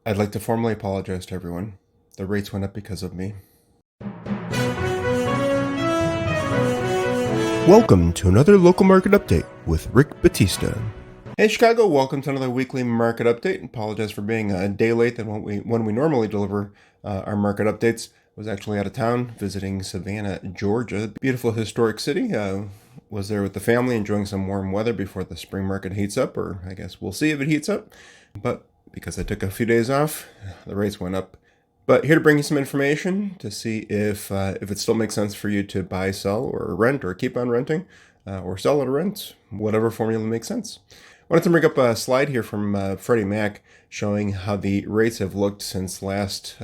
I'd like to formally apologize to everyone. The rates went up because of me. Welcome to another local market update with Rick Batista. Hey Chicago, welcome to another weekly market update. Apologize for being a day late than when we normally deliver our market updates. I was actually out of town visiting Savannah, Georgia. Beautiful historic city. Was there with the family enjoying some warm weather before the spring market heats up, or I guess we'll see if it heats up. But because I took a few days off, the rates went up. But here to bring you some information to see if it still makes sense for you to buy, sell, or rent, or keep on renting, or sell or rent, whatever formula makes sense. I wanted to bring up a slide here from Freddie Mac showing how the rates have looked since last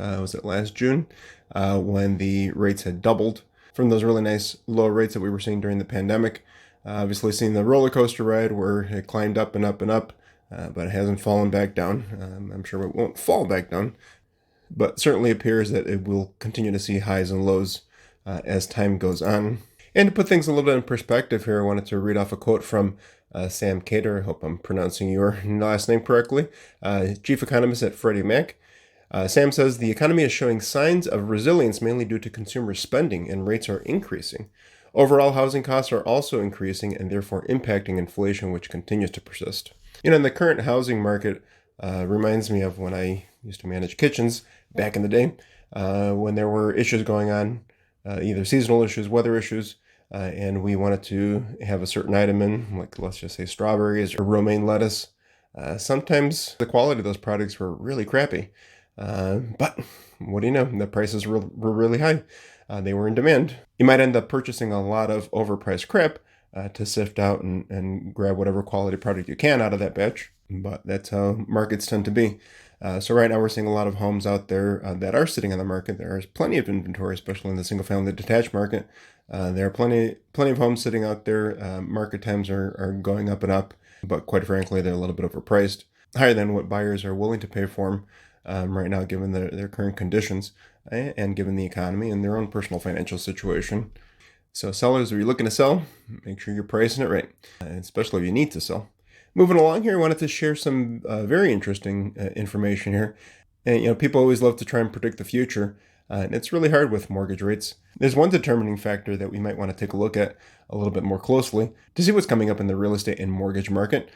June, when the rates had doubled from those really nice low rates that we were seeing during the pandemic. Obviously, seeing the roller coaster ride where it climbed up and up and up, but it hasn't fallen back down. I'm sure it won't fall back down, but certainly appears that it will continue to see highs and lows as time goes on. And to put things a little bit in perspective here, I wanted to read off a quote from Sam Cater. I hope I'm pronouncing your last name correctly. Chief economist at Freddie Mac. Sam says the economy is showing signs of resilience mainly due to consumer spending, and rates are increasing. Overall, housing costs are also increasing and therefore impacting inflation, which continues to persist. In the current housing market reminds me of when I used to manage kitchens back in the day, when there were issues going on, either seasonal issues, weather issues, and we wanted to have a certain item in, like let's just say strawberries or romaine lettuce. Sometimes the quality of those products were really crappy. But what do you know? The prices were really high. They were in demand. You might end up purchasing a lot of overpriced crap to sift out and grab whatever quality product you can out of that batch. But that's how markets tend to be. So right now we're seeing a lot of homes out there that are sitting on the market. There is plenty of inventory, especially in the single-family detached market. There are plenty of homes sitting out there. Market times are going up and up, but quite frankly, they're a little bit overpriced, higher than what buyers are willing to pay for them right now, given their current conditions and given the economy and their own personal financial situation. So sellers, if you're looking to sell, make sure you're pricing it right, especially if you need to sell. Moving along here, I wanted to share some very interesting information here. And people always love to try and predict the future, and it's really hard with mortgage rates. There's one determining factor that we might want to take a look at a little bit more closely to see what's coming up in the real estate and mortgage market.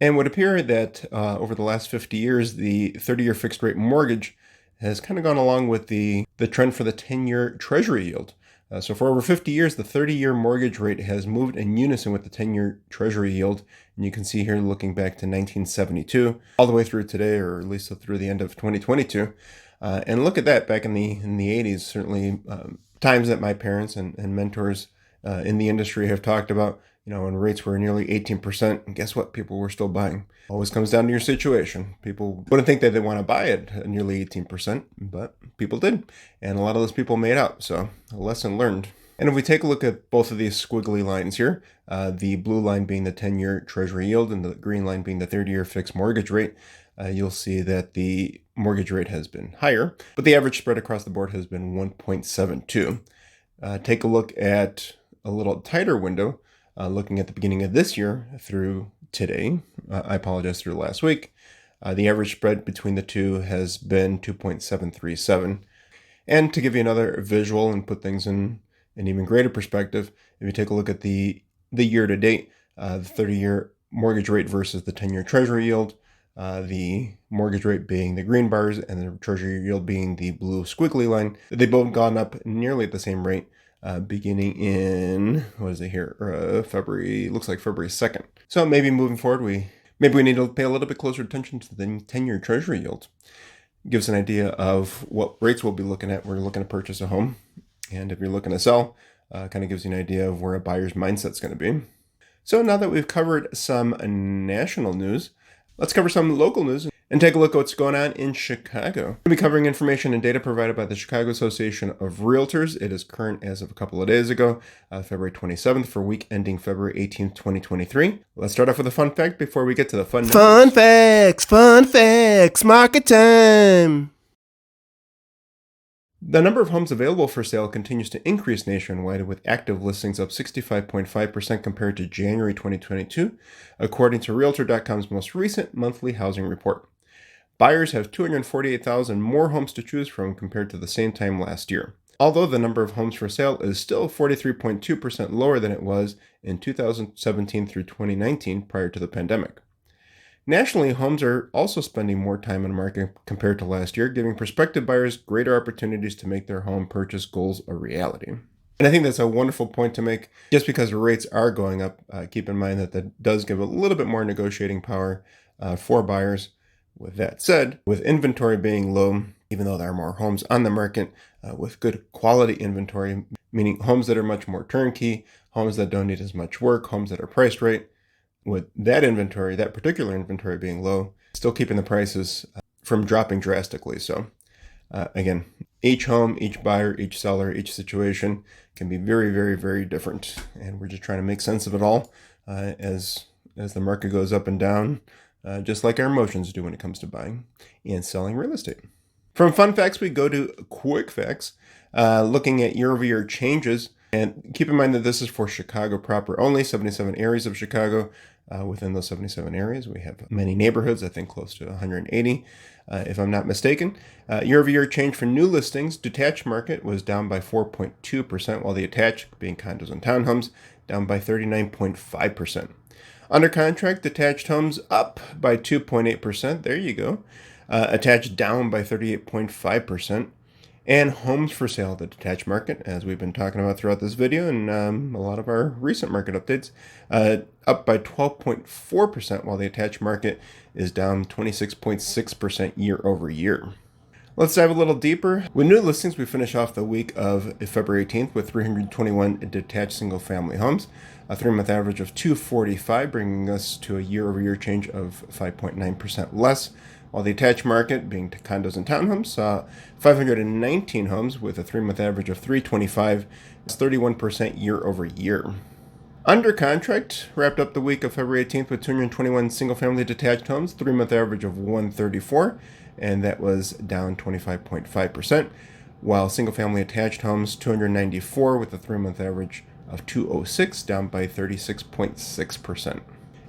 And it would appear that over the last 50 years, the 30-year fixed rate mortgage has kind of gone along with the trend for the 10-year treasury yield. So for over 50 years, the 30-year mortgage rate has moved in unison with the 10-year treasury yield. And you can see here looking back to 1972, all the way through today, or at least through the end of 2022. And look at that, back in the 80s, certainly times that my parents and mentors in the industry have talked about, when rates were nearly 18%, and guess what? People were still buying. Always comes down to your situation. People wouldn't think that they want to buy it at nearly 18%, but people did. And a lot of those people made out. So a lesson learned. And if we take a look at both of these squiggly lines here, the blue line being the 10-year treasury yield and the green line being the 30-year fixed mortgage rate, you'll see that the mortgage rate has been higher, but the average spread across the board has been 1.72. Take a look at a little tighter window. Looking at the beginning of this year through today, I apologize, through last week, the average spread between the two has been 2.737. And to give you another visual and put things in an even greater perspective, if you take a look at the year to date, the 30-year mortgage rate versus the 10-year treasury yield, the mortgage rate being the green bars and the treasury yield being the blue squiggly line, they've both gone up nearly at the same rate. Beginning in, February, looks like February 2nd. So maybe moving forward, we need to pay a little bit closer attention to the 10-year treasury yield. Gives an idea of what rates we'll be looking at. We're looking to purchase a home. And if you're looking to sell, kind of gives you an idea of where a buyer's mindset's going to be. So now that we've covered some national news, let's cover some local news and take a look at what's going on in Chicago. We'll be covering information and data provided by the Chicago Association of Realtors. It is current as of a couple of days ago, February 27th for week ending February 18th, 2023. Let's start off with a fun fact before we get to the fun numbers. Fun facts, market time. The number of homes available for sale continues to increase nationwide, with active listings up 65.5% compared to January 2022, according to Realtor.com's most recent monthly housing report. Buyers have 248,000 more homes to choose from compared to the same time last year. Although the number of homes for sale is still 43.2% lower than it was in 2017 through 2019 prior to the pandemic. Nationally, homes are also spending more time on the market compared to last year, giving prospective buyers greater opportunities to make their home purchase goals a reality. And I think that's a wonderful point to make. Just because rates are going up, keep in mind that that does give a little bit more negotiating power for buyers. With that said, with inventory being low, even though there are more homes on the market with good quality inventory, meaning homes that are much more turnkey, homes that don't need as much work, homes that are priced right, with that inventory, that particular inventory being low, still keeping the prices from dropping drastically. So again, each home, each buyer, each seller, each situation can be very, very, very different. And we're just trying to make sense of it all as the market goes up and down, just like our emotions do when it comes to buying and selling real estate. From fun facts, we go to quick facts, looking at year-over-year changes. And keep in mind that this is for Chicago proper only, 77 areas of Chicago. Within those 77 areas, we have many neighborhoods, I think close to 180, if I'm not mistaken. Year-over-year change for new listings, detached market was down by 4.2%, while the attached, being condos and townhomes, down by 39.5%. Under contract, detached homes up by 2.8%. There you go. Attached down by 38.5%. And homes for sale, the detached market, as we've been talking about throughout this video and a lot of our recent market updates, up by 12.4%, while the attached market is down 26.6% year over year. Let's dive a little deeper. With new listings, we finish off the week of February 18th with 321 detached single-family homes, a 3-month average of 245, bringing us to a year-over-year change of 5.9% less. While the attached market, being condos and townhomes, saw 519 homes with a 3-month average of 325. It's 31% year over year. Under contract wrapped up the week of February 18th with 221 single-family detached homes, 3-month average of 134, and that was down 25.5%. While single-family attached homes, 294 with a 3-month average of 206, down by 36.6%.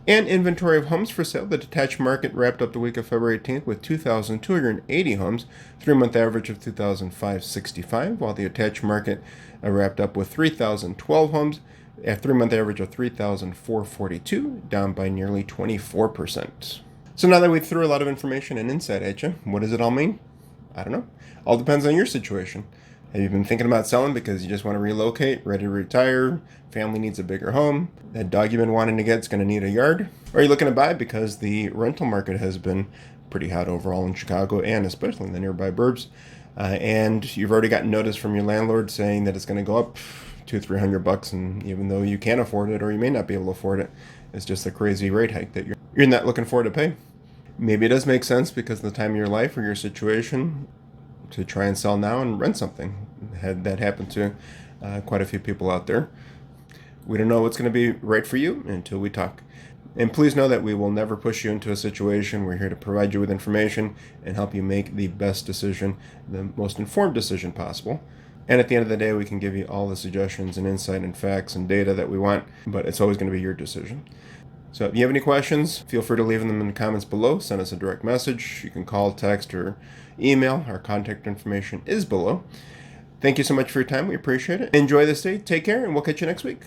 And inventory of homes for sale, the detached market wrapped up the week of February 18th with 2,280 homes, 3-month average of 2,565, while the attached market wrapped up with 3,012 homes, a 3-month average of 3,442, down by nearly 24%. So now that we threw a lot of information and insight at you, what does it all mean? I don't know. All depends on your situation. Have you been thinking about selling because you just want to relocate, ready to retire, family needs a bigger home, that dog you've been wanting to get is going to need a yard? Or are you looking to buy because the rental market has been pretty hot overall in Chicago and especially in the nearby burbs, and you've already gotten notice from your landlord saying that it's going to go up $200-300, and even though you can afford it or you may not be able to afford it, it's just a crazy rate hike that you're not looking forward to pay. Maybe it does make sense because of the time of your life or your situation to try and sell now and rent something. Had that happened to quite a few people out there. We don't know what's going to be right for you until we talk. And please know that we will never push you into a situation. We're here to provide you with information and help you make the best decision, the most informed decision possible. And at the end of the day, we can give you all the suggestions and insight and facts and data that we want, but it's always going to be your decision. So if you have any questions, feel free to leave them in the comments below. Send us a direct message. You can call, text, or email. Our contact information is below. Thank you so much for your time. We appreciate it. Enjoy this day. Take care, and we'll catch you next week.